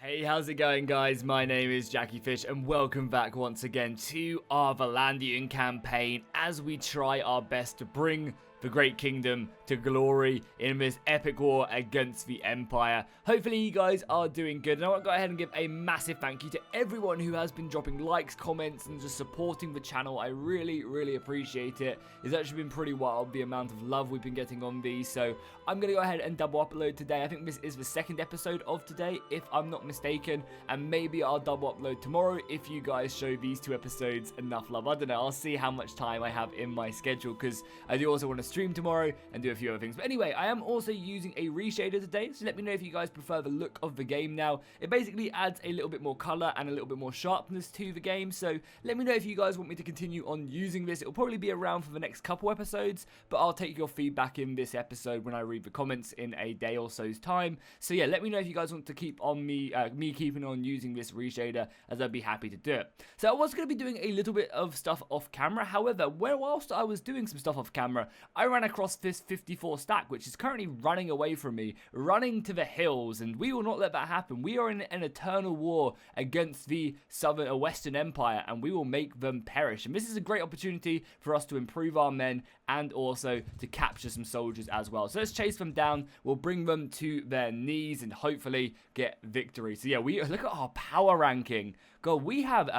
Hey, how's it going, guys? My name is Jackie Fish and welcome back once again to our Vlandian campaign as we try our best to bring the Great Kingdom to glory in this epic war against the Empire. Hopefully you guys are doing good, and I want to go ahead and give a massive thank you to everyone who has been dropping likes, comments, and just supporting the channel. I really appreciate it. It's actually been pretty wild, the amount of love we've been getting on these, so I'm going to go ahead and double upload today. I think this is the second episode of today, if I'm not mistaken, and maybe I'll double upload tomorrow if you guys show these two episodes enough love. I don't know, I'll see how much time I have in my schedule, because I do also want to stream tomorrow and do a few other things. But anyway, I am also using a reshader today, so let me know if you guys prefer the look of the game now. It basically adds a little bit more color and a little bit more sharpness to the game, so let me know if you guys want me to continue on using this. It'll probably be around for the next couple episodes, but I'll take your feedback in this episode when I read the comments in a day or so's time. So yeah, let me know if you guys want to keep on me keeping on using this reshader, as I'd be happy to do it. So I was going to be doing a little bit of stuff off camera. However, whilst I was doing some stuff off camera, I ran across this 54 stack, which is currently running away from me, running to the hills, and we will not let that happen. We are in an eternal war against the Western Empire, and we will make them perish. And this is a great opportunity for us to improve our men and also to capture some soldiers as well. So let's chase them down. We'll bring them to their knees and hopefully get victory. So yeah, we look at our power ranking. God, we have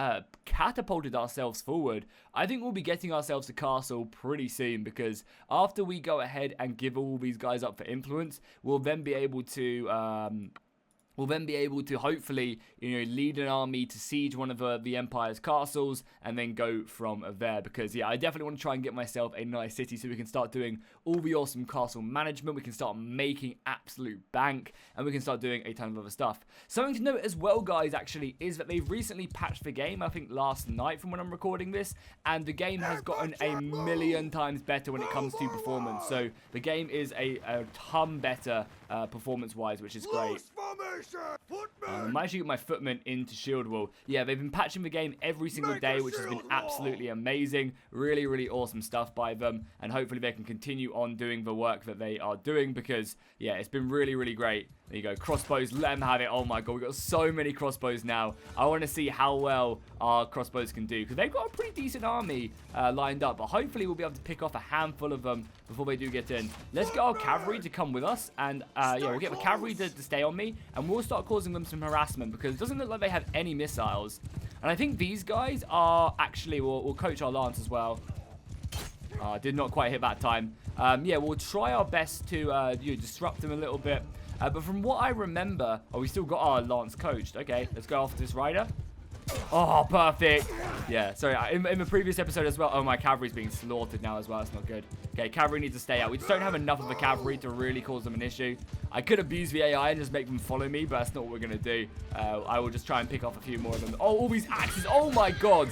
catapulted ourselves forward. I think we'll be getting ourselves a castle pretty soon, because after we go ahead and give all these guys up for influence, we'll then be able to hopefully, lead an army to siege one of the Empire's castles and then go from there. Because, yeah, I definitely want to try and get myself a nice city so we can start doing all the awesome castle management. We can start making absolute bank, and we can start doing a ton of other stuff. Something to note as well, guys, actually, is that they've recently patched the game, I think last night from when I'm recording this, and the game has gotten a million times better when it comes to performance. So the game is a ton better performance-wise, which is great. I might actually get my footmen into shield wall. Yeah, they've been patching the game every single day, which has been absolutely amazing. Really awesome stuff by them, and hopefully they can continue on doing the work that they are doing, because yeah, it's been really great. There you go, crossbows, let them have it. Oh my god, we've got so many crossbows now. I want to see how well our crossbows can do, because they've got a pretty decent army lined up, but hopefully we'll be able to pick off a handful of them before they do get in. Let's get our cavalry to come with us, and yeah, we'll get the cavalry to stay on me, and we'll start causing them some harassment, because it doesn't look like they have any missiles. And I think these guys are actually, we'll coach our lance as well. Did not quite hit that time. Yeah, we'll try our best to disrupt them a little bit. But from what I remember, we still got our lance coached. Okay, let's go after this rider. Oh, perfect. Yeah, sorry, in the previous episode as well. Oh, my cavalry's being slaughtered now as well. That's not good. Okay, cavalry needs to stay out. We just don't have enough of the cavalry to really cause them an issue. I could abuse the AI and just make them follow me, but that's not what we're going to do. I will just try and pick off a few more of them. Oh, all these axes. Oh, my God.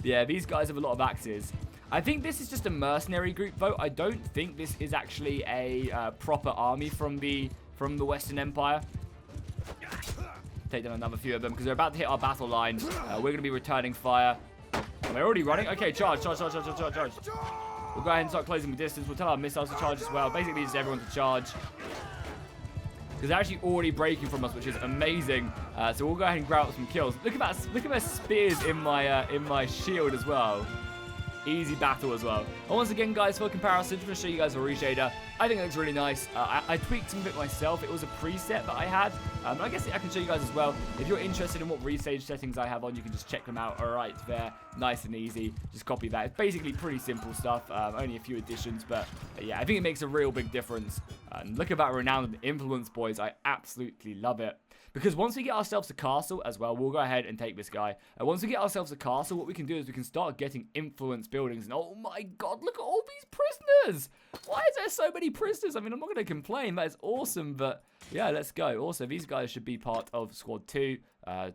Yeah, these guys have a lot of axes. I think this is just a mercenary group, though. I don't think this is actually a proper army from the Western Empire. Take down another few of them, because they're about to hit our battle line. We're going to be returning fire. They're already running. Okay, charge. We'll go ahead and start closing the distance. We'll tell our missiles to charge as well. Basically, just everyone to charge, because they're actually already breaking from us, which is amazing. So we'll go ahead and grab some kills. Look at that! Look at my spears in my shield as well. Easy battle as well. And once again, guys, for comparison, just to show you guys a reshader, I think it looks really nice. I tweaked some of it myself. It was a preset that I had. I guess I can show you guys as well. If you're interested in what restage settings I have on, you can just check them out. All right, there, nice and easy. Just copy that. It's basically pretty simple stuff. Only a few additions, but yeah, I think it makes a real big difference. Look at that renowned influence, boys. I absolutely love it. Because once we get ourselves a castle as well, we'll go ahead and take this guy. And once we get ourselves a castle, what we can do is we can start getting influence buildings. And oh my god, look at all these prisoners! Why is there so many prisoners? I mean, I'm not going to complain. That is awesome, but yeah, let's go. Also, these guys should be part of Squad 2.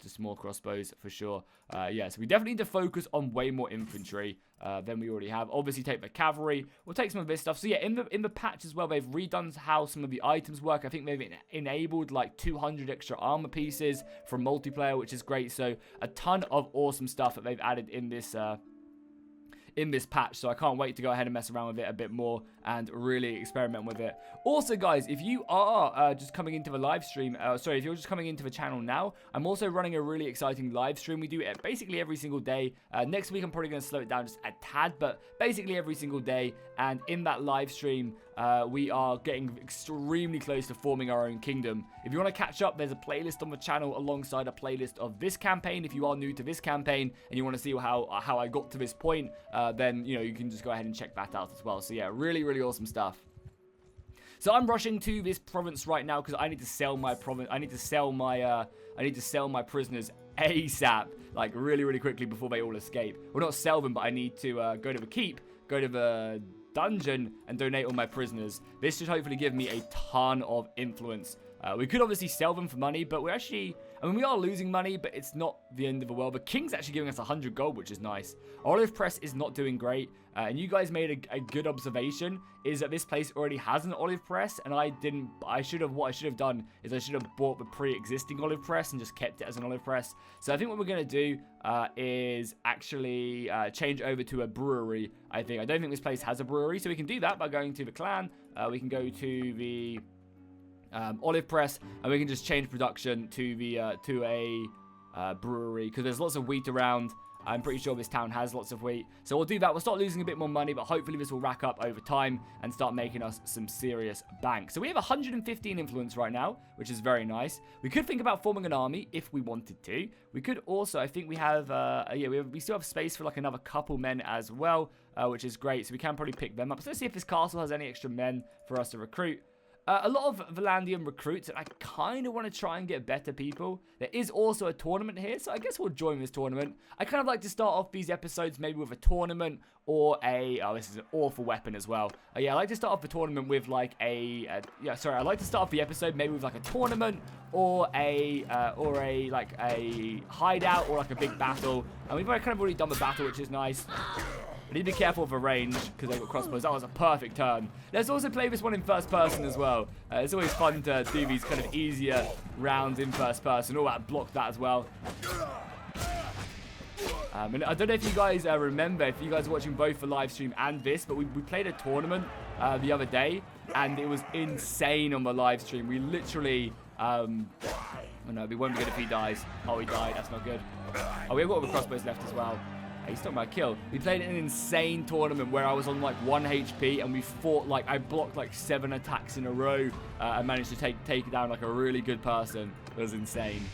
Just more crossbows for sure. Yeah, so we definitely need to focus on way more infantry than we already have. Obviously, take the cavalry. We'll take some of this stuff. So yeah, in the patch as well, they've redone how some of the items work. I think they've enabled like 200 extra armor pieces from multiplayer, which is great. So a ton of awesome stuff that they've added in this in this patch, so I can't wait to go ahead and mess around with it a bit more and really experiment with it. Also, guys, if you are just coming into the live stream, sorry, if you're just coming into the channel now, I'm also running a really exciting live stream. We do it basically every single day. Next week, I'm probably going to slow it down just a tad, but basically every single day. And in that live stream, we are getting extremely close to forming our own kingdom. If you want to catch up, there's a playlist on the channel alongside a playlist of this campaign. If you are new to this campaign and you want to see how I got to this point, then, you know, you can just go ahead and check that out as well. So yeah, really, really awesome stuff. So I'm rushing to this province right now because I need to sell my province. I need to sell my prisoners ASAP, like really, really quickly before they all escape. Well, not sell them, but I need to go to the keep, go to the dungeon, and donate all my prisoners. This should hopefully give me a ton of influence. We could obviously sell them for money, but we're actually, I mean, we are losing money, but it's not the end of the world. The king's actually giving us 100 gold, which is nice. Olive Press is not doing great, and you guys made a good observation, is that this place already has an olive press, and what I should have done is I should have bought the pre-existing olive press and just kept it as an olive press. So I think what we're going to do is actually change over to a brewery, I think. I don't think this place has a brewery, so we can do that by going to the clan. We can go to the olive press, and we can just change production to a brewery, because there's lots of wheat around. I'm pretty sure this town has lots of wheat, so we'll do that. We'll start losing a bit more money, but hopefully this will rack up over time and start making us some serious bank. So we have 115 influence right now, which is very nice. We could think about forming an army if we wanted to. We could also, I think we have we still have space for like another couple men as well, which is great, so we can probably pick them up. So let's see if this castle has any extra men for us to recruit. A lot of Vlandian recruits, and I kind of want to try and get better people. There is also a tournament here, so I guess we'll join this tournament. I kind of like to start off these episodes maybe with a tournament or a... Oh, this is an awful weapon as well. Yeah, I like to start off the tournament with like I like to start off the episode maybe with like a tournament or a hideout or like a big battle. And we've kind of already done the battle, which is nice. I need to be careful of the range because they've got crossbows. That was a perfect turn. Let's also play this one in first person as well. It's always fun to do these kind of easier rounds in first person. All that, block that as well. And I don't know if you guys remember, if you guys are watching both the live stream and this, but we played a tournament the other day, and it was insane on the live stream. We literally... oh no, we won't be good if he dies. Oh, he died. That's not good. Oh, we've got all the crossbows left as well. He's talking about kill. We played an insane tournament where I was on like 1 HP and we fought like, I blocked like 7 attacks in a row and managed to take down like a really good person. It was insane.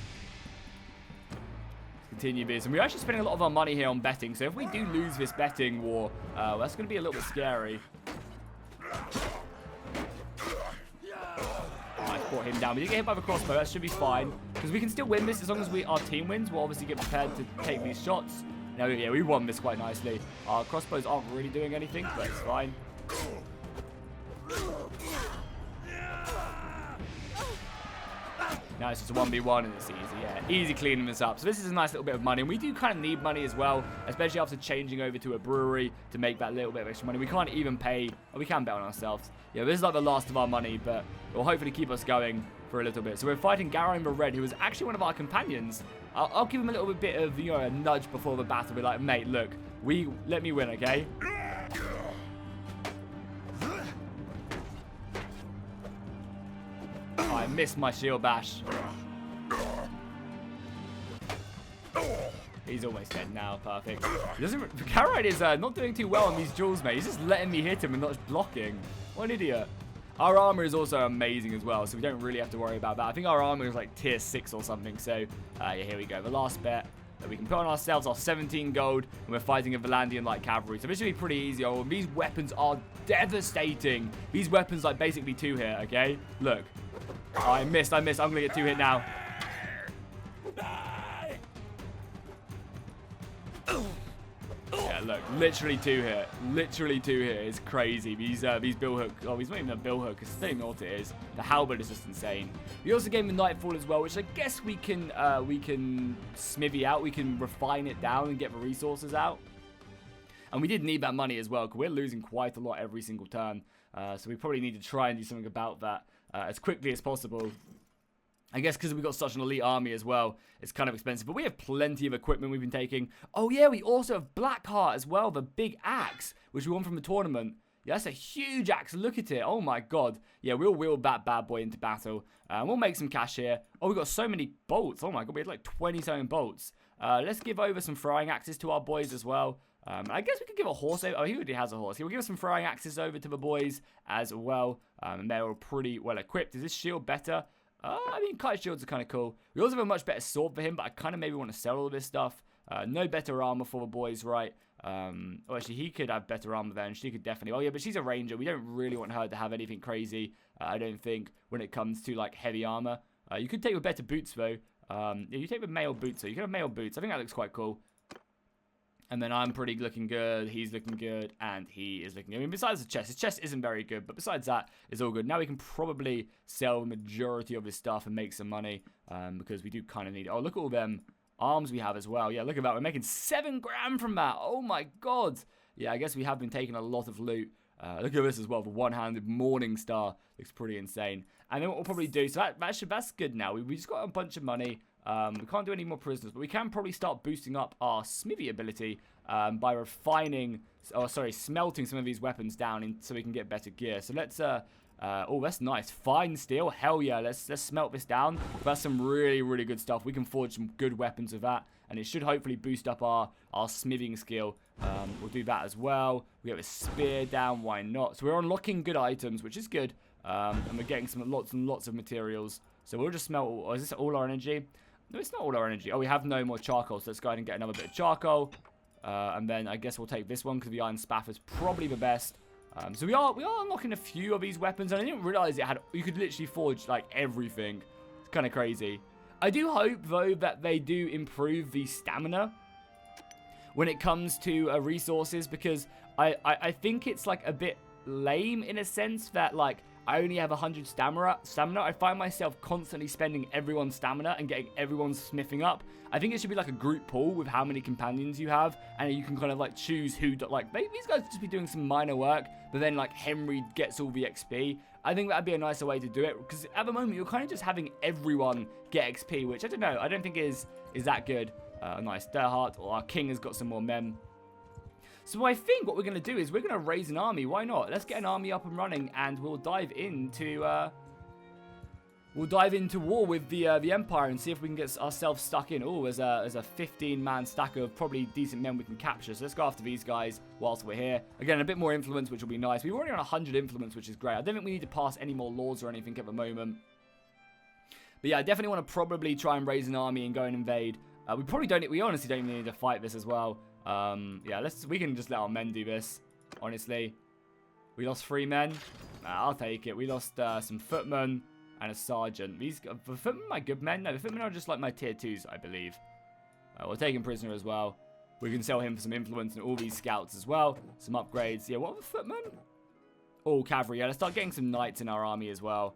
Let's continue this. And we're actually spending a lot of our money here on betting. So if we do lose this betting war, that's going to be a little bit scary. I brought him down. We didn't get hit by the crossbow. That should be fine. Because we can still win this as long as our team wins. We'll obviously get prepared to take these shots. No, yeah, we won this quite nicely. Our crossbows aren't really doing anything, but it's fine. Now it's just a 1v1 and it's easy, yeah. Easy cleaning this up. So this is a nice little bit of money. And we do kind of need money as well, especially after changing over to a brewery to make that little bit of extra money. We can't even pay, or we can bet on ourselves. Yeah, this is like the last of our money, but it will hopefully keep us going for a little bit. So we're fighting Garo the Red, who was actually one of our companions. I'll give him a little bit of, you know, a nudge before the battle. Be like, mate, look, let me win, okay? Oh, I missed my shield bash. He's almost dead now. Perfect. Garrett is not doing too well on these duels, mate. He's just letting me hit him and not blocking. What an idiot. Our armor is also amazing as well, so we don't really have to worry about that. I think our armor is like tier 6 or something, so yeah, here we go. The last bet that we can put on ourselves, our 17 gold, and we're fighting a Vlandian light cavalry. So this should be pretty easy. Oh, these weapons are devastating. These weapons like basically 2 hit, okay? Look. Oh, I missed. I'm going to get 2 hit now. Yeah, look, literally 2 hit. Literally 2 hit. It's crazy. These bill hook. Oh, he's not even a bill hook. I don't even know what it is. The halberd is just insane. We also gave him Nightfall as well, which I guess we can smithy out. We can refine it down and get the resources out. And we did need that money as well, because we're losing quite a lot every single turn. So we probably need to try and do something about that as quickly as possible. I guess because we've got such an elite army as well, it's kind of expensive. But we have plenty of equipment we've been taking. Oh, yeah, we also have Blackheart as well, the big axe, which we won from the tournament. Yeah, that's a huge axe. Look at it. Oh, my God. Yeah, we'll wield that bad boy into battle. We'll make some cash here. Oh, we've got so many bolts. Oh, my God. We had like 20-something bolts. Let's give over some throwing axes to our boys as well. I guess we could give a horse over. Oh, he already has a horse. We'll give some throwing axes over to the boys as well. And they're all pretty well equipped. Is this shield better? I mean, kite shields are kind of cool. We also have a much better sword for him, but I kind of maybe want to sell all this stuff. No better armor for the boys, right? Oh, actually, he could have better armor then. She could definitely. Oh, yeah, but she's a ranger. We don't really want her to have anything crazy, I don't think, when it comes to, like, heavy armor. You could take with better boots, though. Yeah, you take with male boots, so you can have male boots. I think that looks quite cool. And then I'm pretty looking good, he's looking good, and he is looking good. I mean, besides the chest, his chest isn't very good, but besides that, it's all good. Now we can probably sell the majority of his stuff and make some money, because we do kind of need it. Oh, look at all them arms we have as well. Yeah, look at that. We're making 7 grand from that. Oh, my God. Yeah, I guess we have been taking a lot of loot. Look at this as well. The one-handed Morning Star looks pretty insane. And then what we'll probably do, so that's good now. We just got a bunch of money. We can't do any more prisoners, but we can probably start boosting up our smithy ability by smelting some of these weapons down so we can get better gear. So let's, oh, that's nice. Fine steel, hell yeah, let's smelt this down. That's some really, really good stuff. We can forge some good weapons with that, and it should hopefully boost up our smithing skill. We'll do that as well. We get a spear down, why not? So we're unlocking good items, which is good, and we're getting lots and lots of materials. So we'll just smelt, is this all our energy? No, it's not all our energy. Oh, we have no more charcoal, so let's go ahead and get another bit of charcoal. And then I guess we'll take this one because the iron spaff is probably the best. So we are unlocking a few of these weapons, and I didn't realize you could literally forge like everything. It's kind of crazy. I do hope though that they do improve the stamina when it comes to resources, because I think it's like a bit lame in a sense that like I only have 100 stamina. I find myself constantly spending everyone's stamina and getting everyone's smithing up. I think it should be like a group pool with how many companions you have, and you can kind of like choose who, like, these guys could just be doing some minor work, but then like Henry gets all the XP. I think that'd be a nicer way to do it, because at the moment you're kind of just having everyone get XP, which I don't know, I don't think is that good. Nice, Derhart, or our king has got some more men. So I think what we're going to do is we're going to raise an army. Why not? Let's get an army up and running, and we'll dive into war with the Empire and see if we can get ourselves stuck in. Oh, there's a 15-man stack of probably decent men we can capture. So let's go after these guys whilst we're here. Again, a bit more influence, which will be nice. We're already on 100 influence, which is great. I don't think we need to pass any more laws or anything at the moment. But yeah, I definitely want to probably try and raise an army and go and invade. We probably don't. We honestly don't even need to fight this as well. Yeah, we can just let our men do this, honestly. We lost 3 men. I'll take it. We lost some footmen and a sergeant. The footmen are my good men? No, the footmen are just like my tier 2s, I believe. We'll take him prisoner as well. We can sell him for some influence and all these scouts as well. Some upgrades. Yeah, what are the footmen? All cavalry. Yeah, let's start getting some knights in our army as well.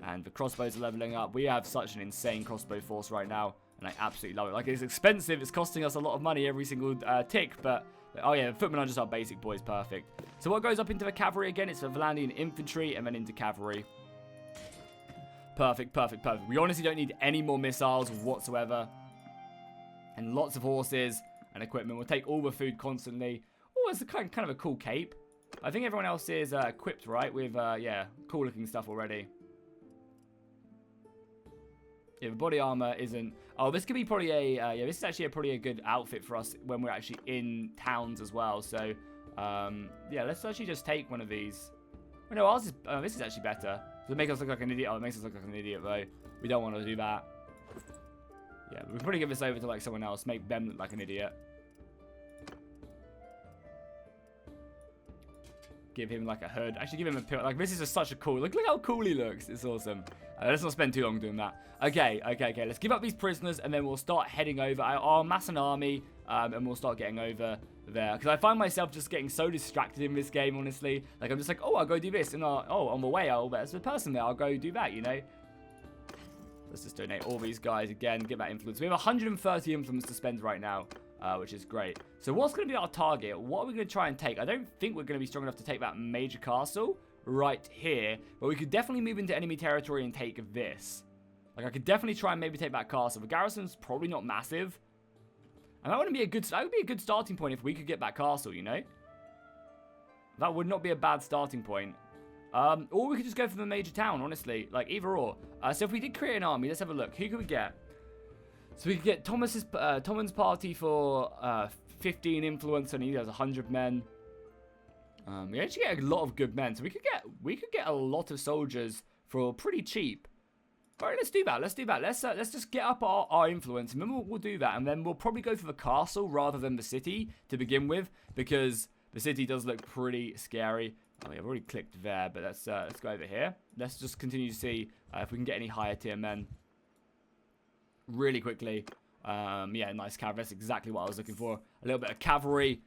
And the crossbows are leveling up. We have such an insane crossbow force right now. And I absolutely love it. Like, it's expensive. It's costing us a lot of money every single tick. But, oh yeah, the footmen are just our basic boys. Perfect. So what goes up into the cavalry again? It's the Vlandian infantry and then into cavalry. Perfect, perfect, perfect. We honestly don't need any more missiles whatsoever. And lots of horses and equipment. We'll take all the food constantly. Oh, it's a kind of a cool cape. I think everyone else is equipped, right? With, yeah, cool looking stuff already. Yeah, the body armor isn't... Oh, this could be probably a... yeah, this is actually probably a good outfit for us when we're actually in towns as well. So, yeah, let's actually just take one of these. Oh, no, ours is... this is actually better. Does it make us look like an idiot? Oh, it makes us look like an idiot, though. We don't want to do that. Yeah, we can probably give this over to, like, someone else. Make them look like an idiot. Give him, like, a hood. Actually, give him a pill. Like, this is just such a cool... Look how cool he looks. It's awesome. Let's not spend too long doing that. Okay. Let's give up these prisoners, and then we'll start heading over. I'll amass an army, and we'll start getting over there. Because I find myself just getting so distracted in this game, honestly. Like, I'm just like, oh, I'll go do this. And, oh, on the way, there's a person there. I'll go do that, you know? Let's just donate all these guys again. Get that influence. We have 130 influence to spend right now. Which is great. So what's going to be our target? What are we going to try and take? I don't think we're going to be strong enough to take that major castle right here. But we could definitely move into enemy territory and take this. Like, I could definitely try and maybe take that castle. The garrison's probably not massive. And that would be a good starting point if we could get that castle, you know? That would not be a bad starting point. Or we could just go for the major town, honestly. Like, either or. So if we did create an army, let's have a look. Who could we get? So we could get Tommen's party for 15 influence, and he has 100 men. We actually get a lot of good men. So we could get a lot of soldiers for pretty cheap. Alright, let's do that. Let's just get up our influence, and then we'll do that. And then we'll probably go for the castle rather than the city to begin with, because the city does look pretty scary. Oh, yeah, I've already clicked there, but let's go over here. Let's just continue to see if we can get any higher tier men really quickly. Yeah, nice cavalry. That's exactly what I was looking for. A little bit of cavalry.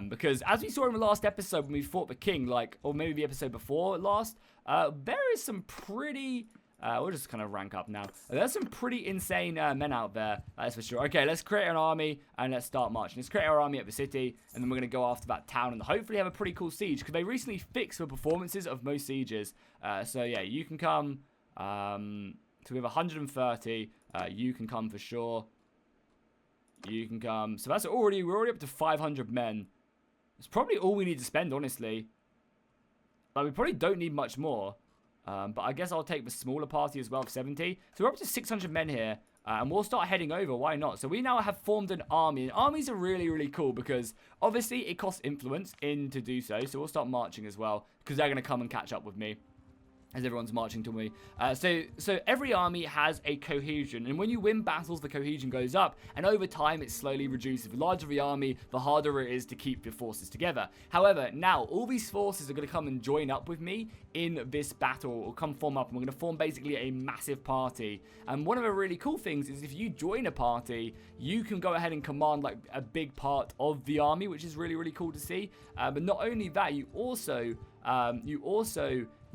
Because as we saw in the last episode when we fought the king, like, or maybe the episode before last, there is some pretty... we'll just kind of rank up now. There's some pretty insane men out there, that's for sure. Okay, let's create an army and let's start marching. Let's create our army at the city, and then we're going to go after that town and hopefully have a pretty cool siege, because they recently fixed the performances of most sieges. So yeah, you can come. So we have 130. You can come for sure. You can come. So that's we're already up to 500 men. It's probably all we need to spend, honestly. Like, we probably don't need much more. But I guess I'll take the smaller party as well of 70. So we're up to 600 men here. And we'll start heading over. Why not? So we now have formed an army. And armies are really, really cool because obviously it costs influence in to do so. So we'll start marching as well, because they're going to come and catch up with me as everyone's marching to me. So every army has a cohesion, and when you win battles, the cohesion goes up, and over time it slowly reduces. The larger the army, the harder it is to keep your forces together. However, now all these forces are going to come and join up with me in this battle, or come form up, and we're going to form basically a massive party. And one of the really cool things is if you join a party, you can go ahead and command like a big part of the army, which is really, really cool to see. But not only that, you also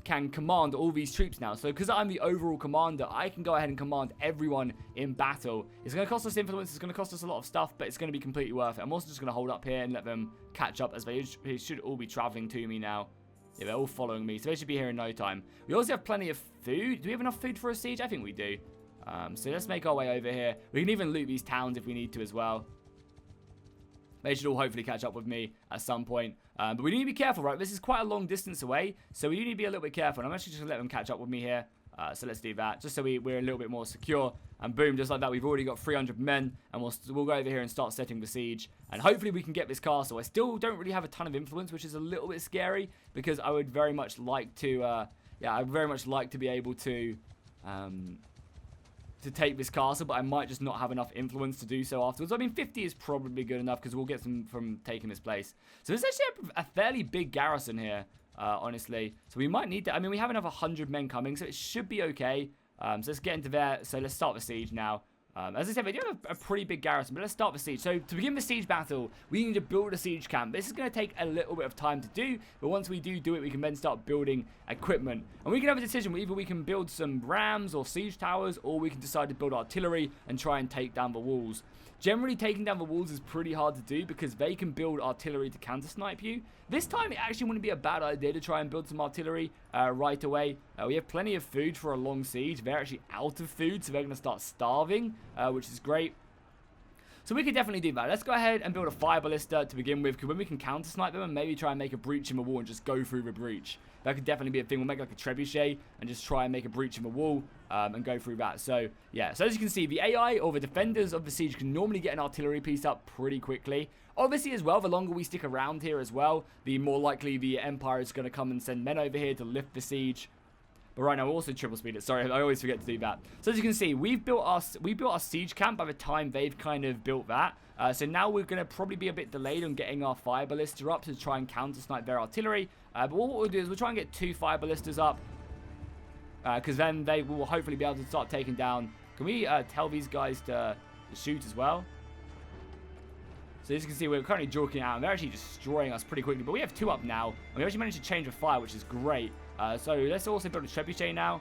can command all these troops now. So because I'm the overall commander, I can go ahead and command everyone in battle. It's going to cost us influence, it's going to cost us a lot of stuff, but it's going to be completely worth it. I'm also just going to hold up here and let them catch up, as they should all be traveling to me now. Yeah, they're all following me, so they should be here in no time. We also have plenty of food. Do we have enough food for a siege? I think we do. So let's make our way over here. We can even loot these towns if we need to as well. They should all hopefully catch up with me at some point. But we need to be careful, right? This is quite a long distance away, so we need to be a little bit careful. And I'm actually just going to let them catch up with me here. So let's do that, just so we're a little bit more secure. And boom, just like that, we've already got 300 men. And we'll go over here and start setting the siege. And hopefully we can get this castle. I still don't really have a ton of influence, which is a little bit scary, because I would very much like to... I'd very much like to be able to take this castle, but I might just not have enough influence to do so afterwards. I mean, 50 is probably good enough, because we'll get some from taking this place. So there's actually a fairly big garrison here, honestly. So we might need that. I mean, we have another 100 men coming, so it should be okay. So let's get into there. So let's start the siege now. As I said, we do have a pretty big garrison, but let's start the siege. So to begin the siege battle, we need to build a siege camp. This is going to take a little bit of time to do, but once we do it, we can then start building equipment. And we can have a decision. Either we can build some rams or siege towers, or we can decide to build artillery and try and take down the walls. Generally, taking down the walls is pretty hard to do because they can build artillery to counter-snipe you. This time, it actually wouldn't be a bad idea to try and build some artillery right away. We have plenty of food for a long siege. They're actually out of food, so they're going to start starving, which is great. So we could definitely do that. Let's go ahead and build a fire ballista to begin with, because when we can counter-snipe them and maybe try and make a breach in the wall and just go through the breach. That could definitely be a thing. We'll make like a trebuchet and just try and make a breach in the wall and go through that. So, yeah. So, as you can see, the AI or the defenders of the siege can normally get an artillery piece up pretty quickly. Obviously, as well, the longer we stick around here as well, the more likely the Empire is going to come and send men over here to lift the siege. But right now, we'll also triple speed it. Sorry, I always forget to do that. So as you can see, we built our siege camp by the time they've kind of built that. So now we're going to probably be a bit delayed on getting our fire ballista up to try and counter-snipe their artillery. But what we'll do is we'll try and get 2 fire ballistas up. Because then they will hopefully be able to start taking down... Can we tell these guys to shoot as well? So as you can see, we're currently joking out, and they're actually destroying us pretty quickly. But we have 2 up now, and we actually managed to change the fire, which is great. So let's also build a trebuchet now.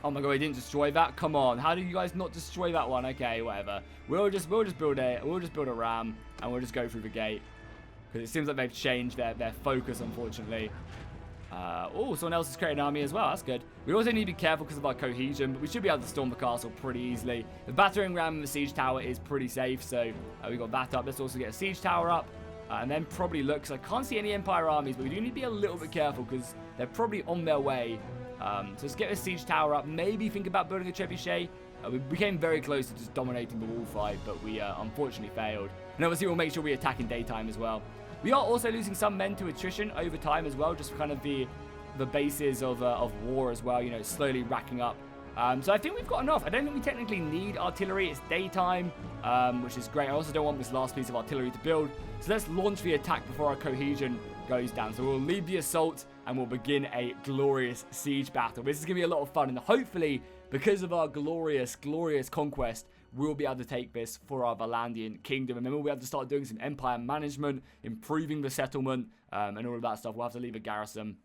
Oh my god, we didn't destroy that. Come on, how did you guys not destroy that one? Okay, whatever. We'll just build a ram, and we'll just go through the gate, because it seems like they've changed their focus, unfortunately. Oh, someone else has created an army as well. That's good. We also need to be careful because of our cohesion, but we should be able to storm the castle pretty easily. The battering ram and the siege tower is pretty safe, so we got that up. Let's also get a siege tower up, and then probably look, because I can't see any Empire armies, but we do need to be a little bit careful because they're probably on their way. So let's get a siege tower up. Maybe think about building a trebuchet. We became very close to just dominating the wall fight, but we unfortunately failed. And obviously, we'll make sure we attack in daytime as well. We are also losing some men to attrition over time as well, just for kind of the basis of war as well, you know, slowly racking up. So I think we've got enough. I don't think we technically need artillery. It's daytime, which is great. I also don't want this last piece of artillery to build. So let's launch the attack before our cohesion goes down. So we'll lead the assault and we'll begin a glorious siege battle. This is going to be a lot of fun, and hopefully, because of our glorious conquest, we'll be able to take this for our Vlandian kingdom. And then we'll be able to start doing some empire management, improving the settlement, and all of that stuff. We'll have to leave a garrison.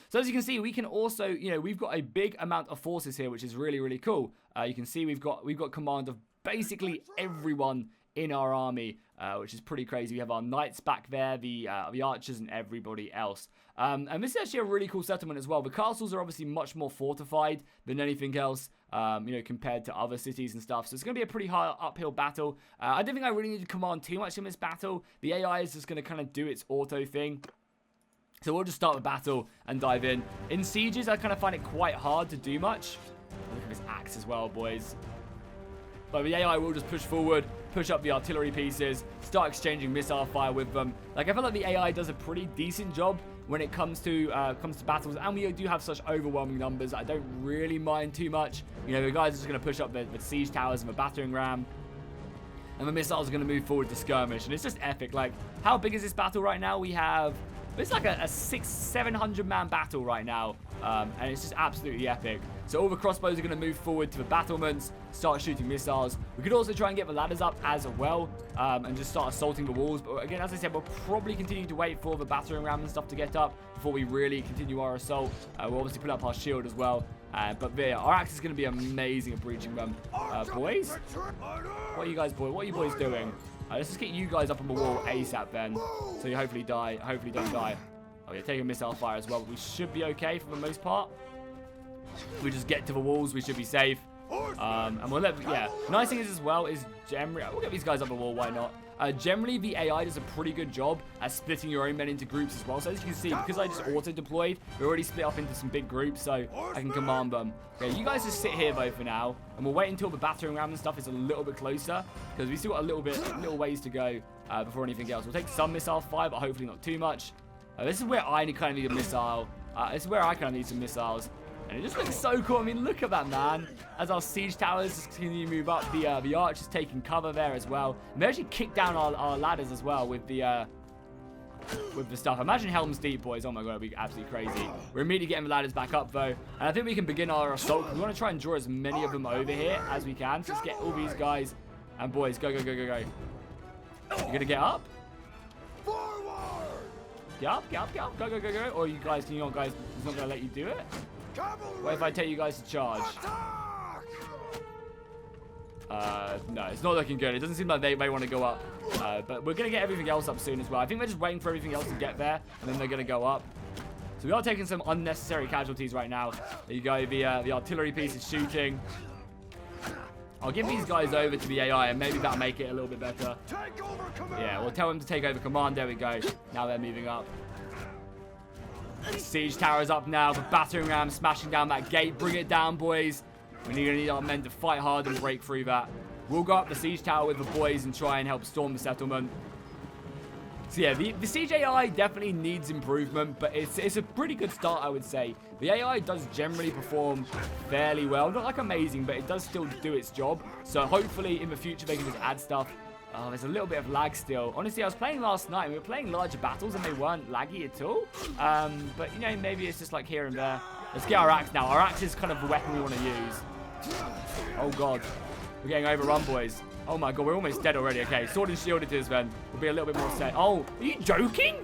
So as you can see, we can also, you know, we've got a big amount of forces here, which is really, really cool. You can see we've got command of basically everyone in our army, which is pretty crazy. We have our knights back there, the archers, and everybody else. And this is actually a really cool settlement as well. The castles are obviously much more fortified than anything else, you know, compared to other cities and stuff. So it's going to be a pretty hard uphill battle. I don't think I really need to command too much in this battle. The AI is just going to kind of do its auto thing. So we'll just start the battle and dive in. In sieges, I kind of find it quite hard to do much. Look at this axe as well, boys. But the AI will just push forward, push up the artillery pieces, start exchanging missile fire with them. Like, I feel like the AI does a pretty decent job when it comes to battles, and we do have such overwhelming numbers that I don't really mind too much. You know, the guys are just going to push up the siege towers and the battering ram, and the missiles are going to move forward to skirmish, and it's just epic. Like, how big is this battle right now? We have... It's like a 600-700 man battle right now, and it's just absolutely epic. So all the crossbows are going to move forward to the battlements, start shooting missiles. We could also try and get the ladders up as well, and just start assaulting the walls. But again, as I said, we'll probably continue to wait for the battering ram and stuff to get up before we really continue our assault. We'll obviously put up our shield as well. But yeah, our axe is going to be amazing at breaching them. Boys? What are you guys doing? Let's just get you guys up on the wall ASAP then, so you hopefully don't die. Oh, you're taking missile fire as well, but we should be okay for the most part. We just get to the walls, we should be safe. And we'll let, yeah. Nice thing is as well is generally, we'll get these guys up the wall, why not? Generally, the AI does a pretty good job at splitting your own men into groups as well. So as you can see, because I just auto-deployed, we're already split up into some big groups, so I can command them. Okay, you guys just sit here though for now, and we'll wait until the battering ram and stuff is a little bit closer, because we still got a little ways to go before anything else. We'll take some missile fire, but hopefully not too much. This is where I kind of need a missile. This is where I kind of need some missiles. And it just looks so cool. I mean, look at that, man. As our siege towers continue to move up, the archers taking cover there as well. And they actually kick down our ladders as well with the stuff. Imagine Helm's Deep, boys. Oh my god, it'd be absolutely crazy. We're immediately getting the ladders back up, though. And I think we can begin our assault. We want to try and draw as many of them over here as we can. So let's get all these guys. And boys, go, go, go, go, go. You gonna get up? Get up, get up, get up. Go, go, go, go. Or you guys, he's not gonna let you do it? What if I tell you guys to charge? No, it's not looking good. It doesn't seem like they want to go up. But we're going to get everything else up soon as well. I think they're just waiting for everything else to get there, and then they're going to go up. So we are taking some unnecessary casualties right now. There you go. The artillery piece is shooting. I'll give these guys over to the AI, and maybe that'll make it a little bit better. Yeah, we'll tell them to take over command. There we go. Now they're moving up. Siege tower's up now. The battering ram smashing down that gate. Bring it down, boys. We're going to need our men to fight hard and break through that. We'll go up the siege tower with the boys and try and help storm the settlement. So yeah, the siege AI definitely needs improvement, but it's a pretty good start, I would say. The AI does generally perform fairly well. Not like amazing, but it does still do its job. So hopefully in the future they can just add stuff. Oh, there's a little bit of lag still. Honestly, I was playing last night, and we were playing larger battles, and they weren't laggy at all. But, you know, maybe it's just like here and there. Let's get our axe now. Our axe is kind of the weapon we want to use. Oh, God. We're getting overrun, boys. Oh, my God. We're almost dead already. Okay, sword and shield it is, then. We'll be a little bit more set. Oh, are you joking?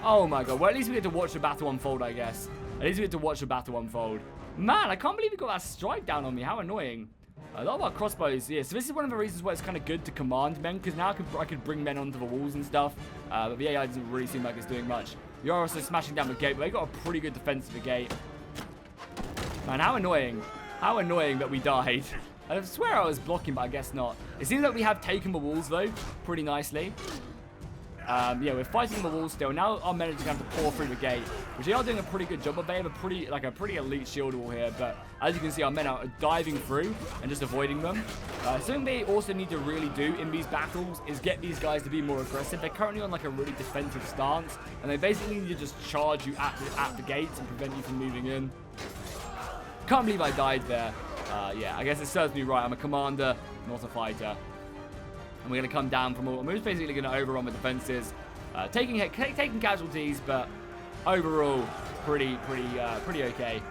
Oh, my God. Well, at least we get to watch the battle unfold, I guess. At least we get to watch the battle unfold. Man, I can't believe we got that strike down on me. How annoying. A lot of our crossbows, yeah, so this is one of the reasons why it's kind of good to command men, because now I could bring men onto the walls and stuff, but the AI doesn't really seem like it's doing much. We are also smashing down the gate, but they got a pretty good defense of the gate. Man, how annoying. How annoying that we died. I swear I was blocking, but I guess not. It seems like we have taken the walls, though, pretty nicely. Yeah, we're fighting the walls still. Now our men are just going to have to pour through the gate, which they are doing a pretty good job of. They have a pretty elite shield wall here, but as you can see, our men are diving through and just avoiding them. Something they also need to really do in these battles is get these guys to be more aggressive. They're currently on like a really defensive stance, and they basically need to just charge you at the gates and prevent you from moving in. Can't believe I died there. Yeah, I guess it serves me right. I'm a commander, not a fighter. And we're going to come down from all. We're just basically going to overrun the defenses, taking casualties, but overall pretty okay.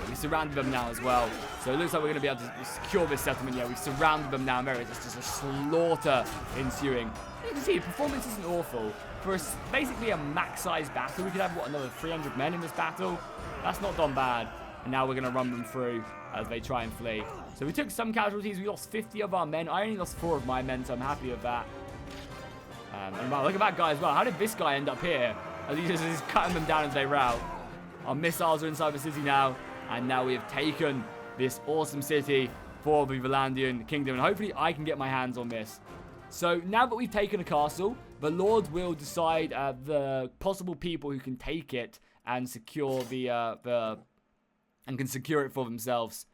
We surrounded them now as well, so it looks like we're going to be able to secure this settlement. Yeah, we've surrounded them now, and there is just a slaughter ensuing. You can see performance isn't awful for basically a max-sized battle. We could have what, another 300 men in this battle. That's not done bad. And now we're going to run them through as they try and flee. So we took some casualties. We lost 50 of our men. I only lost 4 of my men, so I'm happy with that. And wow, look at that guy as well. How did this guy end up here? As he just is cutting them down as they rout. Our missiles are inside the city now. And now we have taken this awesome city for the Vlandian kingdom. And hopefully I can get my hands on this. So now that we've taken a castle, the Lord will decide the possible people who can take it and secure and can secure it for themselves.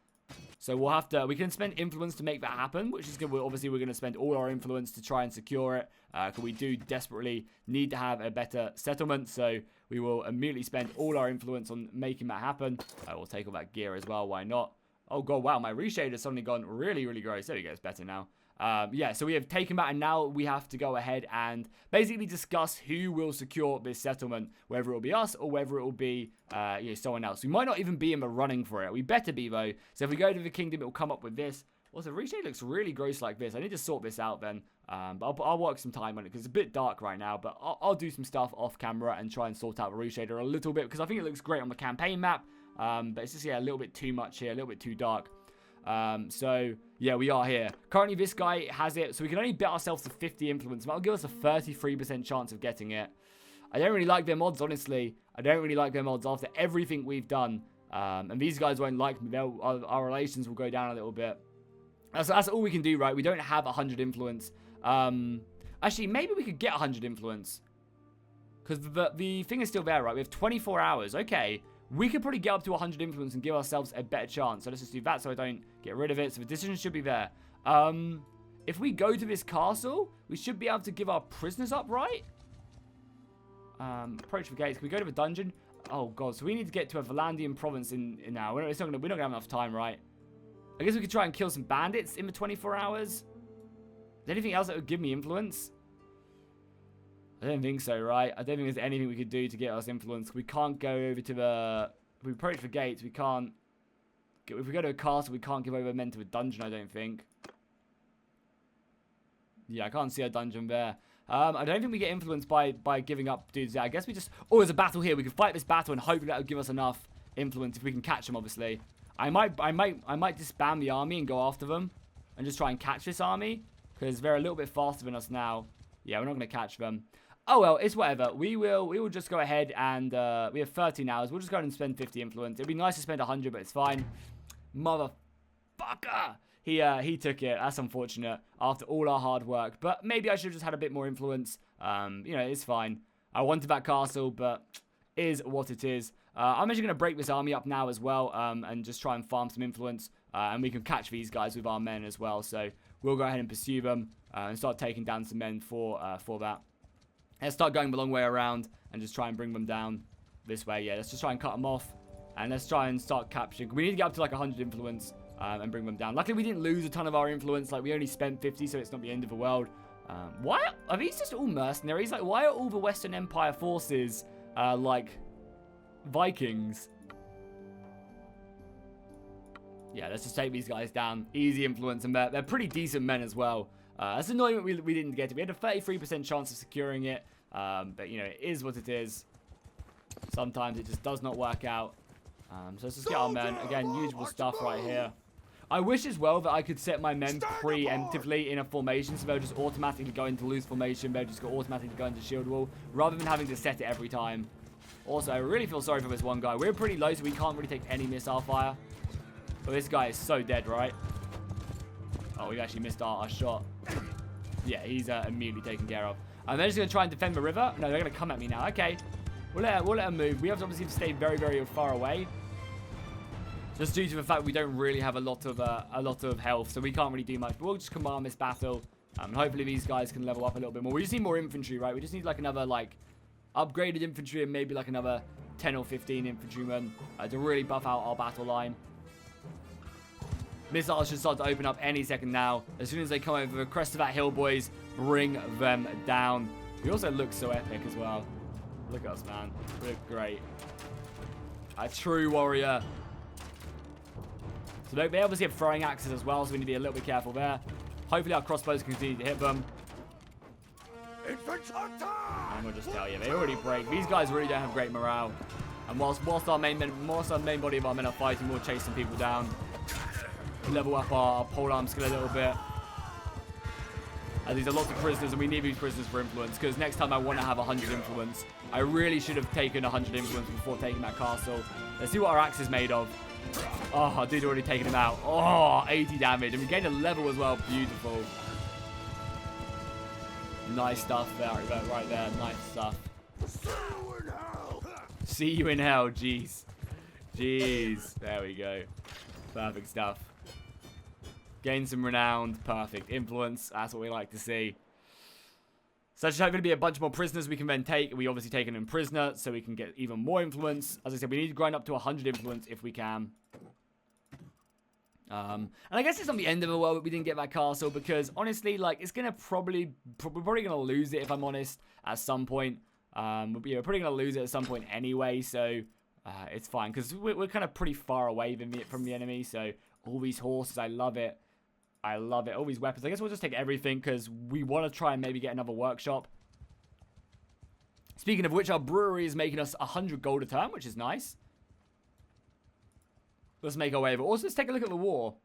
So we'll have to, we can spend influence to make that happen, which is good. Obviously, we're going to spend all our influence to try and secure it, because we do desperately need to have a better settlement. So we will immediately spend all our influence on making that happen. We'll take all that gear as well. Why not? Oh god, wow, my reshade has suddenly gone really gross. There we go, it's better now. Yeah, so we have taken that, and now we have to go ahead and basically discuss who will secure this settlement, whether it will be us or whether it will be someone else. We might not even be in the running for it. We better be, though. So if we go to the kingdom, it will come up with this. Also, reshade looks really gross like this. I need to sort this out then. But I'll work some time on it because it's a bit dark right now. But I'll do some stuff off camera and try and sort out the reshader a little bit, because I think it looks great on the campaign map. But it's just, yeah, a little bit too much here, a little bit too dark. So yeah, we are here. Currently, this guy has it, so we can only bet ourselves to 50 influence. That'll give us a 33% chance of getting it. I don't really like their mods, honestly. I don't really like their mods after everything we've done. And these guys won't like me. Our relations will go down a little bit. That's all we can do, right? We don't have 100 influence. Actually, maybe we could get 100 influence. Because the thing is still there, right? We have 24 hours. Okay. We could probably get up to 100 influence and give ourselves a better chance. So let's just do that so I don't get rid of it. So the decision should be there. If we go to this castle, we should be able to give our prisoners up, right? Approach the gates. Can we go to the dungeon? Oh, God. So we need to get to a Vlandian province in now. We're not going to have enough time, right? I guess we could try and kill some bandits in the 24 hours. Is there anything else that would give me influence? I don't think so, right? I don't think there's anything we could do to get us influence. We can't go over to the... If we approach the gates, we can't... If we go to a castle, we can't give over men to a dungeon, I don't think. Yeah, I can't see a dungeon there. I don't think we get influenced by giving up dudes there. I guess we just... Oh, there's a battle here. We can fight this battle and hopefully that will give us enough influence if we can catch them, obviously. I might disband the army and go after them and just try and catch this army, because they're a little bit faster than us now. Yeah, we're not going to catch them. Oh, well, it's whatever. We will just go ahead and... we have 13 hours. We'll just go ahead and spend 50 influence. It'd be nice to spend 100, but it's fine. Motherfucker! He took it. That's unfortunate after all our hard work. But maybe I should have just had a bit more influence. It's fine. I wanted that castle, but it is what it is. I'm actually going to break this army up now as well, and just try and farm some influence. And we can catch these guys with our men as well. So we'll go ahead and pursue them and start taking down some men for that. Let's start going the long way around and just try and bring them down this way. Yeah, let's just try and cut them off. And let's try and start capturing. We need to get up to like 100 influence and bring them down. Luckily, we didn't lose a ton of our influence. Like, we only spent 50, so it's not the end of the world. Why are these just all mercenaries? Like, why are all the Western Empire forces like Vikings? Yeah, let's just take these guys down. Easy influence, and they're pretty decent men as well. That's annoying that we didn't get it. We had a 33% chance of securing it. But, it is what it is. Sometimes it just does not work out. So let's just get our men. Again, usual stuff right here. I wish as well that I could set my men preemptively in a formation, so they'll just automatically go into loose formation, they'll just automatically go into shield wall, rather than having to set it every time. Also, I really feel sorry for this one guy. We're pretty low, so we can't really take any missile fire. But this guy is so dead, right? Oh, we actually missed our shot. Yeah, he's immediately taken care of. And they're just going to try and defend the river. No, they're going to come at me now. Okay. We'll let them move. We have to obviously stay very, very far away. Just due to the fact we don't really have a lot of health, so we can't really do much. But we'll just command this battle. And hopefully these guys can level up a little bit more. We just need more infantry, right? We just need like another, like, upgraded infantry and maybe like another 10 or 15 infantrymen to really buff out our battle line. Missiles should start to open up any second now. As soon as they come over the crest of that hill, boys, bring them down. We also look so epic as well. Look at us, man. We look great. A true warrior. So they obviously have throwing axes as well, so we need to be a little bit careful there. Hopefully our crossbows can continue to hit them. And we'll just tell you, they already break. These guys really don't have great morale. And whilst our main body of our men are fighting, we'll chase some people down. Level up our polearm skill a little bit. And these are lots of prisoners, and we need these prisoners for influence, because next time I want to have 100 influence. I really should have taken 100 influence before taking that castle. Let's see what our axe is made of. Oh, our dude's already taken him out. Oh, 80 damage. And we gained a level as well. Beautiful. Nice stuff there, right there. Nice stuff. See you in hell. Jeez. Jeez. There we go. Perfect stuff. Gain some renown. Perfect. Influence. That's what we like to see. So there's going to be a bunch more prisoners we can then take. We obviously taken them prisoner, so we can get even more influence. As I said, we need to grind up to 100 influence if we can. And I guess it's not the end of the world that we didn't get that castle, because honestly, like, it's going to we're probably going to lose it, if I'm honest, at some point. We're probably going to lose it at some point anyway, so it's fine, because we're kind of pretty far away from the enemy. So all these horses, I love it. I love it. All these weapons. I guess we'll just take everything, because we want to try and maybe get another workshop. Speaking of which, our brewery is making us 100 gold a turn, which is nice. Let's make our way over. Also, let's take a look at the war.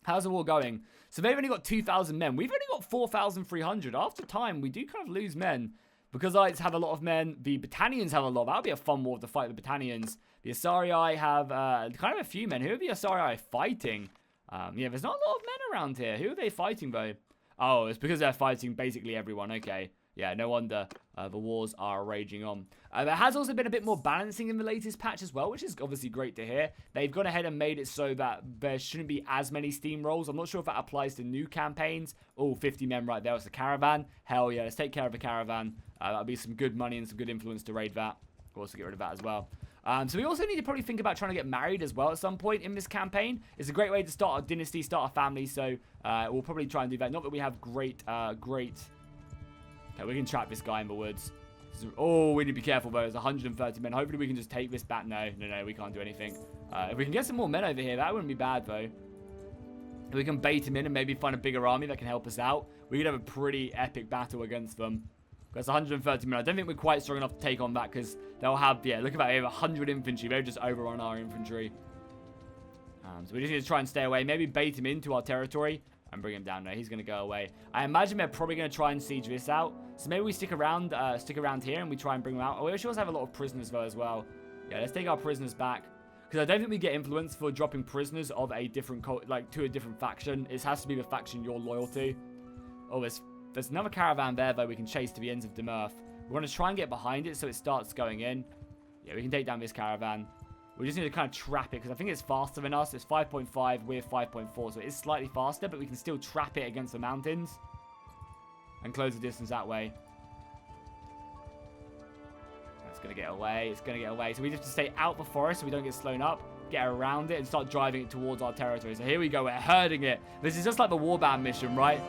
How's the war going? So they've only got 2,000 men. We've only got 4,300. After time, we do kind of lose men. Because Ites have a lot of men. The Battanians have a lot. That'll be a fun war to fight the Battanians. The Asarii have kind of a few men. Who are the Asarii fighting? Yeah, there's not a lot of men around here. Who are they fighting, though? Oh, it's because they're fighting basically everyone. Okay. Yeah, no wonder the wars are raging on. There has also been a bit more balancing in the latest patch as well, which is obviously great to hear. They've gone ahead and made it so that there shouldn't be as many steamrolls. I'm not sure if that applies to new campaigns. Oh, 50 men right there. It's the caravan. Hell yeah, let's take care of the caravan. That'll be some good money and some good influence to raid that. We'll also get rid of that as well. So we also need to probably think about trying to get married as well at some point in this campaign. It's a great way to start a dynasty, start a family. So we'll probably try and do that. Not that we have great... Okay, we can trap this guy in the woods. Oh, we need to be careful, though. There's 130 men. Hopefully, we can just take this back. No, we can't do anything. If we can get some more men over here, that wouldn't be bad, though. If we can bait him in and maybe find a bigger army that can help us out, we could have a pretty epic battle against them. That's 130 men. I don't think we're quite strong enough to take on that, because they'll have, yeah, look at that. They have 100 infantry. They'll just overrun our infantry. So we just need to try and stay away. Maybe bait him into our territory and bring him down. No, he's going to go away. I imagine they're probably going to try and siege this out. So maybe we stick around here and we try and bring them out. Oh, we should also have a lot of prisoners though as well. Yeah, let's take our prisoners back. Because I don't think we get influence for dropping prisoners of a different, to a different faction. It has to be the faction you're loyal to. Oh, there's another caravan there though we can chase to the ends of Demurth. We want to try and get behind it so it starts going in. Yeah, we can take down this caravan. We just need to kind of trap it, because I think it's faster than us. It's 5.5, we're 5.4, so it is slightly faster, but we can still trap it against the mountains and close the distance that way. It's going to get away. It's going to get away. So we just have to stay out the forest so we don't get slown up, get around it, and start driving it towards our territory. So here we go. We're herding it. This is just like the warband mission, right?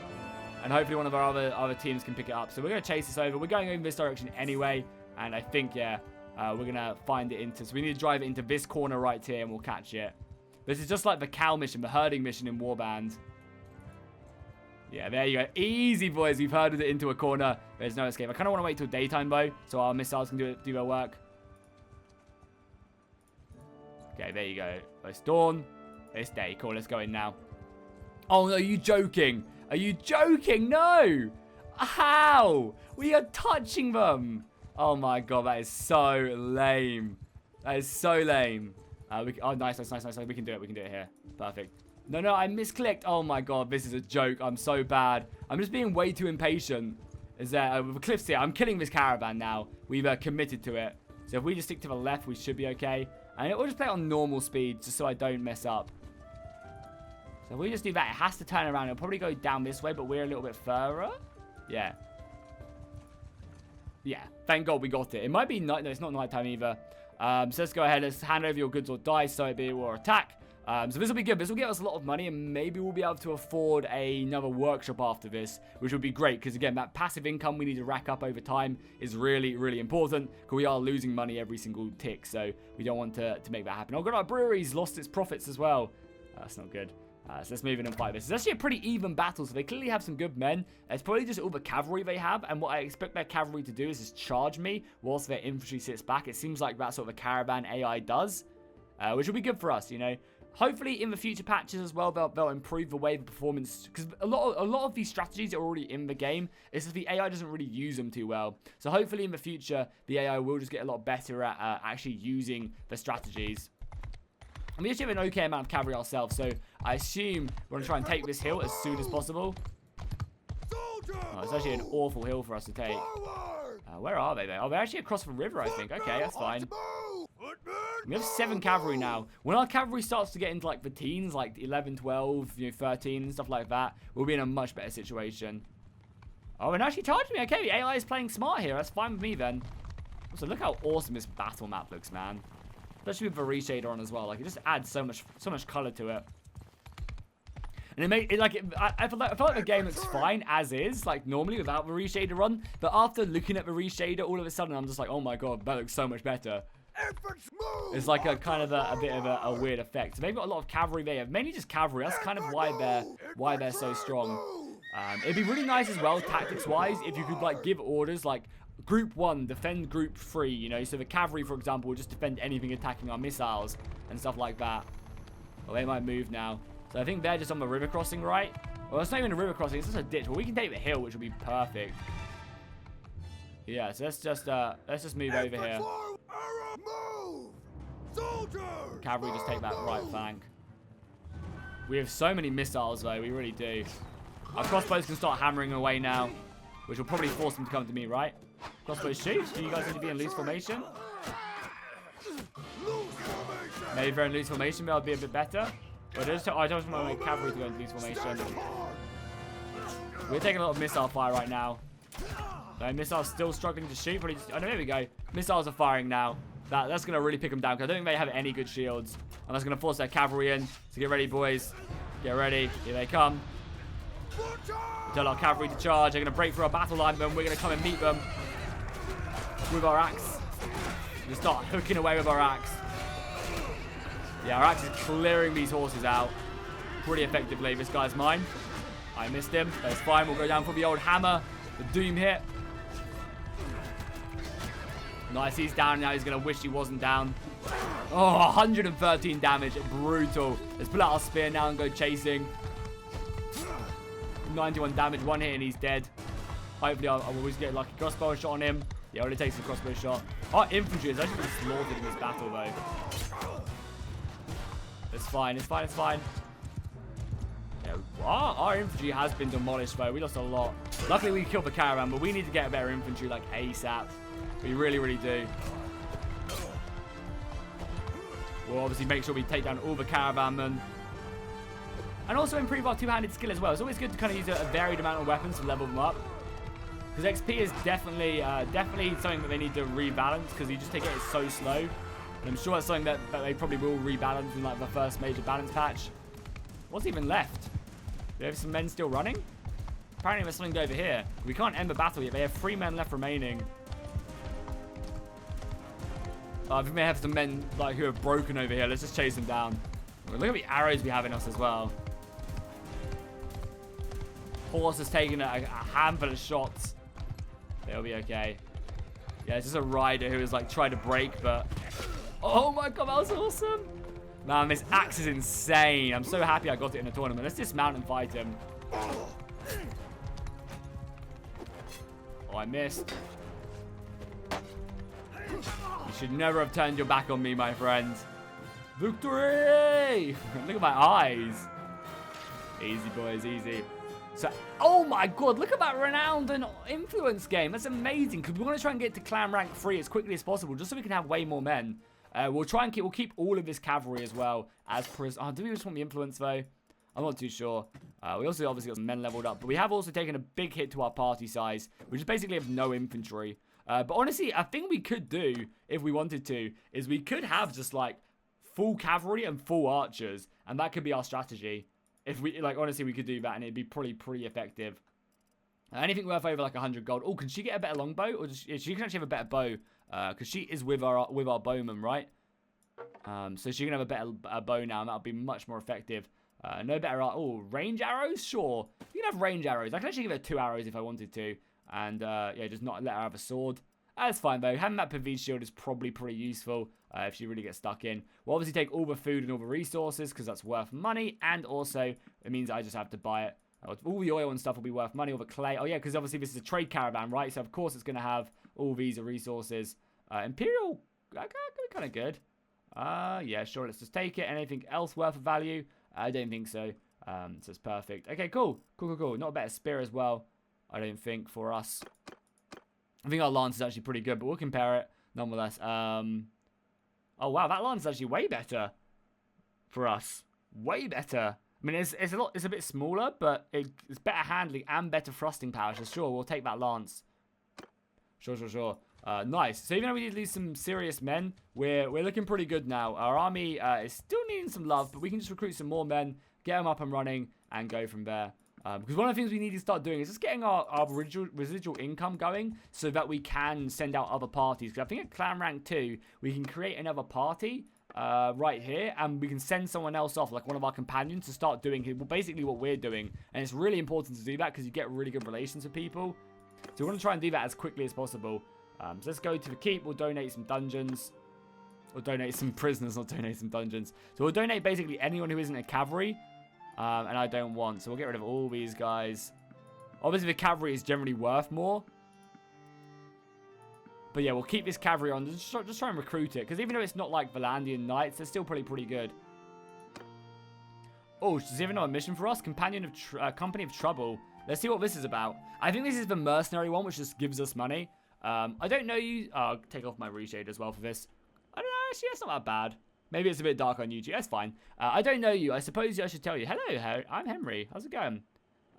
And hopefully one of our other teams can pick it up. So we're going to chase this over. We're going in this direction anyway, and I think, yeah... we're going to find it into... So we need to drive it into this corner right here and we'll catch it. This is just like the cow mission, the herding mission in Warband. Yeah, there you go. Easy, boys. We've herded it into a corner. There's no escape. I kind of want to wait till daytime, though, so our missiles can do their work. Okay, there you go. It's dawn. It's day. Cool, let's go in now. Oh, no, are you joking? Are you joking? No! How? We are touching them. Oh, my God, that is so lame. That is so lame. Oh, nice. We can do it. We can do it here. Perfect. No, I misclicked. Oh, my God, this is a joke. I'm so bad. I'm just being way too impatient. Is there cliffs here? I'm killing this caravan now. We've committed to it. So if we just stick to the left, we should be okay. And we'll just play it on normal speed just so I don't mess up. So if we just do that, it has to turn around. It'll probably go down this way, but we're a little bit further. Yeah. Yeah. Thank God we got it. It might be night. No, it's not nighttime either. So let's go ahead. Let's hand over your goods or die so it be or attack. So this will be good. This will get us a lot of money, and maybe we'll be able to afford another workshop after this, which would be great, because again, that passive income we need to rack up over time is really, really important, because we are losing money every single tick, so we don't want to make that happen. Oh god, our brewery's lost its profits as well. That's not good. So let's move in and fight this. It's actually a pretty even battle, so they clearly have some good men. It's probably just all the cavalry they have, and what I expect their cavalry to do is just charge me whilst their infantry sits back. It seems like that's what the caravan AI does, which will be good for us, you know. Hopefully, in the future patches as well, they'll improve the way the performance... Because a lot of these strategies are already in the game. It's just the AI doesn't really use them too well. So hopefully, in the future, the AI will just get a lot better at actually using the strategies. And we actually have an okay amount of cavalry ourselves. So I assume we're going to try and take this hill as soon as possible. Oh, it's actually an awful hill for us to take. Where are they, though? Oh, they're actually across the river, I think. Okay, that's fine. We have 7 cavalry now. When our cavalry starts to get into like the teens, like 11, 12, 13 and stuff like that, we'll be in a much better situation. Oh, and actually charged me. Okay, the AI is playing smart here. That's fine with me then. Also, look how awesome this battle map looks, man. Especially with the reshader on as well. Like, it just adds so much color to it. And I feel like the game looks fine as is, like normally without the reshader on. But after looking at the reshader, all of a sudden I'm just like, oh my god, that looks so much better. It's like a kind of a bit of a weird effect. So they've got a lot of cavalry there, mainly just cavalry. That's kind of why they're so strong. It'd be really nice as well, tactics-wise, if you could like give orders like Group 1 defend Group 3. You know, so the cavalry, for example, will just defend anything attacking our missiles and stuff like that. Well, they might move now. So I think they're just on the river crossing, right? Well, it's not even a river crossing. It's just a ditch. Well, we can take the hill, which will be perfect. Yeah, so let's just move over here. Cavalry just take that right flank. We have so many missiles, though. We really do. Our crossbows can start hammering away now, which will probably force them to come to me, right? Crossbows shoot. Do you guys need to be in loose formation? Maybe if they're in loose formation, that'll be a bit better. But I don't want my cavalry to go into loose formation. We're taking a lot of missile fire right now. So missiles still struggling to shoot. But oh, no, there we go. Missiles are firing now. That's going to really pick them down, because I don't think they have any good shields. And that's going to force their cavalry in. So get ready, boys. Get ready. Here they come. Tell our cavalry to charge. They're going to break through our battle line, then we're going to come and meet them with our axe. We start hooking away with our axe. Yeah, our axe is clearing these horses out pretty effectively. This guy's mine. I missed him. That's fine. We'll go down for the old hammer. The doom hit. Nice. He's down now. He's going to wish he wasn't down. Oh, 113 damage. Brutal. Let's pull out our spear now and go chasing. 91 damage. 1 hit and he's dead. Hopefully I'll always get like a crossbow shot on him. Yeah, only takes a crossbow shot. Our infantry has actually been slaughtered in this battle, though. It's fine. It's fine. It's fine. Yeah, our infantry has been demolished, though. We lost a lot. Luckily, we killed the caravan, but we need to get a better infantry, like ASAP. We really, really do. We'll obviously make sure we take down all the caravan men. And also improve our two-handed skill as well. It's always good to kind of use a varied amount of weapons to level them up. Because XP is definitely something that they need to rebalance, because you just take it so slow. And I'm sure that's something that they probably will rebalance in like the first major balance patch. What's even left? Do we have some men still running? Apparently there's something over here. We can't end the battle yet. They have 3 men left remaining. I think they have some men like who have broken over here. Let's just chase them down. Look at the arrows we have in us as well. Horse has taken a handful of shots. They'll be okay. Yeah, it's just a rider who has like tried to break, but oh my god, that was awesome. Man, this axe is insane. I'm so happy I got it in a tournament. Let's dismount and fight him. Oh, I missed. You should never have turned your back on me, my friends. Victory! Look at my eyes. Easy, boys, easy. So, oh my god, look at that renowned and influence game. That's amazing, because we want to try and get to clan rank 3 as quickly as possible, just so we can have way more men. We'll keep all of this cavalry as well as oh, do we just want the influence though? I'm not too sure. We also obviously got some men leveled up, but we have also taken a big hit to our party size, which is basically have no infantry. But honestly, I think we could do, if we wanted to, is we could have just like full cavalry and full archers, and that could be our strategy. If we, like, honestly, we could do that, and it'd be pretty effective. Anything worth over, like, 100 gold. Oh, can she get a better longbow? Or just, yeah, she can actually have a better bow. Because she is with our bowman, right? So she can have a better bow now, and that'll be much more effective. No better... Oh, range arrows? Sure. You can have range arrows. I can actually give her 2 arrows if I wanted to. And, yeah, just not let her have a sword. That's fine, though. Having that Pavise shield is probably pretty useful if she really gets stuck in. We'll obviously take all the food and all the resources because that's worth money. And also, it means I just have to buy it. All the oil and stuff will be worth money. All the clay. Oh, yeah, because obviously this is a trade caravan, right? So, of course, it's going to have all these resources. Imperial, that could be kind of good. Yeah, sure. Let's just take it. Anything else worth of value? I don't think so. So it's perfect. Okay, cool. Cool. Not a better spear as well, I don't think, for us. I think our lance is actually pretty good, but we'll compare it nonetheless. Oh, wow, that lance is actually way better for us. Way better. I mean, it's a bit smaller, but it's better handling and better thrusting power. So sure, we'll take that lance. Sure. Nice. So even though we need to lose some serious men, we're looking pretty good now. Our army is still needing some love, but we can just recruit some more men, get them up and running, and go from there. Because one of the things we need to start doing is just getting our residual income going so that we can send out other parties. Because I think at Clan Rank 2, we can create another party right here, and we can send someone else off, like one of our companions, to start doing basically what we're doing. And it's really important to do that because you get really good relations with people. So we want to try and do that as quickly as possible. So let's go to the keep. We'll donate some dungeons. Or donate some prisoners, not donate some dungeons. So we'll donate basically anyone who isn't a cavalry. And I don't want. So we'll get rid of all these guys. Obviously, the cavalry is generally worth more. But yeah, we'll keep this cavalry on. Just try and recruit it. Because even though it's not like Vlandian knights, they're still pretty good. Oh, does he have another mission for us? Company of Trouble. Let's see what this is about. I think this is the mercenary one, which just gives us money. I don't know you. I'll take off my reshade as well for this. I don't know. Actually, that's not that bad. Maybe it's a bit dark on YouTube. That's fine. I don't know you. I suppose I should tell you. Hello, I'm Henry. How's it going?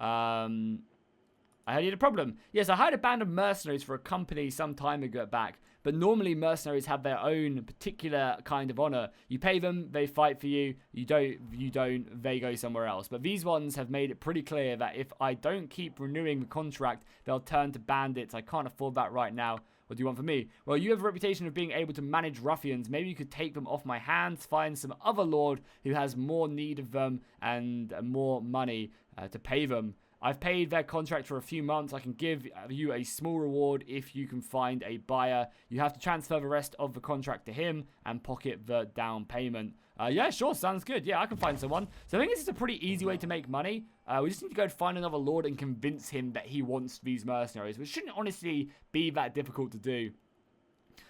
I heard you had a problem. Yes, I hired a band of mercenaries for a company some time ago back. But normally mercenaries have their own particular kind of honor. You pay them, they fight for you. You don't, they go somewhere else. But these ones have made it pretty clear that if I don't keep renewing the contract, they'll turn to bandits. I can't afford that right now. What do you want from me? Well, you have a reputation of being able to manage ruffians. Maybe you could take them off my hands, find some other lord who has more need of them and more money to pay them. I've paid their contract for a few months. I can give you a small reward if you can find a buyer. You have to transfer the rest of the contract to him and pocket the down payment. Yeah, sure, sounds good. Yeah, I can find someone. So I think this is a pretty easy way to make money. We just need to go and find another lord and convince him that he wants these mercenaries, which shouldn't honestly be that difficult to do.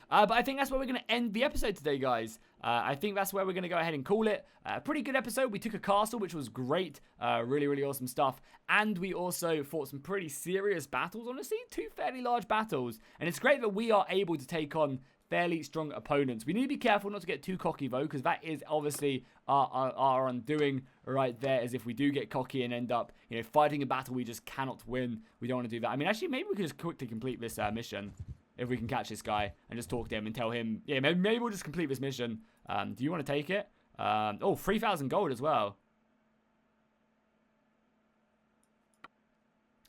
But I think that's where we're going to end the episode today, guys. I think that's where we're going to go ahead and call it. Pretty good episode. We took a castle, which was great. Really awesome stuff. And we also fought some pretty serious battles, honestly. 2 fairly large battles. And it's great that we are able to take on fairly strong opponents. We need to be careful not to get too cocky, though, because that is obviously our undoing right there, as if we do get cocky and end up, fighting a battle we just cannot win. We don't want to do that. I mean, actually, maybe we could just quickly complete this mission. If we can catch this guy and just talk to him and tell him, yeah, maybe we'll just complete this mission. Do you want to take it? Oh, 3,000 gold as well.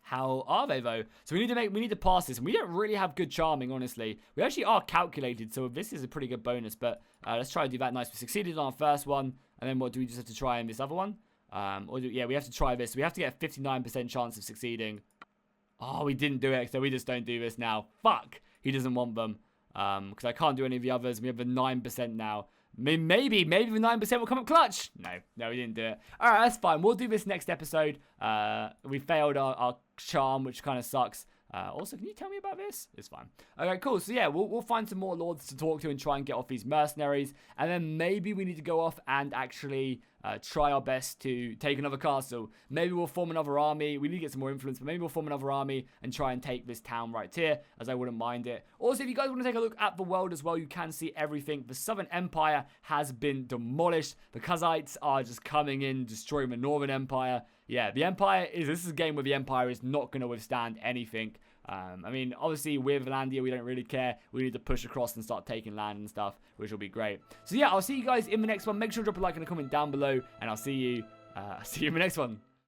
How are they, though? So we need to pass this, and we don't really have good charming, honestly. We actually are calculated, so this is a pretty good bonus. But let's try to do that nice. We succeeded on our first one, and then what do we just have to try in this other one? Yeah, we have to try this. We have to get a 59% chance of succeeding. Oh, we didn't do it, so we just don't do this now. Fuck. He doesn't want them. Because I can't do any of the others. We have a 9% now. Maybe the 9% will come up clutch. No, we didn't do it. All right, that's fine. We'll do this next episode. We failed our charm, which kind of sucks. Also, can you tell me about this? It's fine. Okay, cool. So yeah, we'll find some more lords to talk to and try and get off these mercenaries. And then maybe we need to go off and actually try our best to take another castle. Maybe we'll form another army. We need to get some more influence, but maybe we'll form another army and try and take this town right here, as I wouldn't mind it. Also, if you guys want to take a look at the world as well, you can see everything. The Southern Empire has been demolished. The Khazites are just coming in, destroying the Northern Empire. Yeah, this is a game where the Empire is not going to withstand anything. I mean, obviously, with Vlandia, we don't really care. We need to push across and start taking land and stuff, which will be great. So yeah, I'll see you guys in the next one. Make sure to drop a like and a comment down below, and I'll see you in the next one.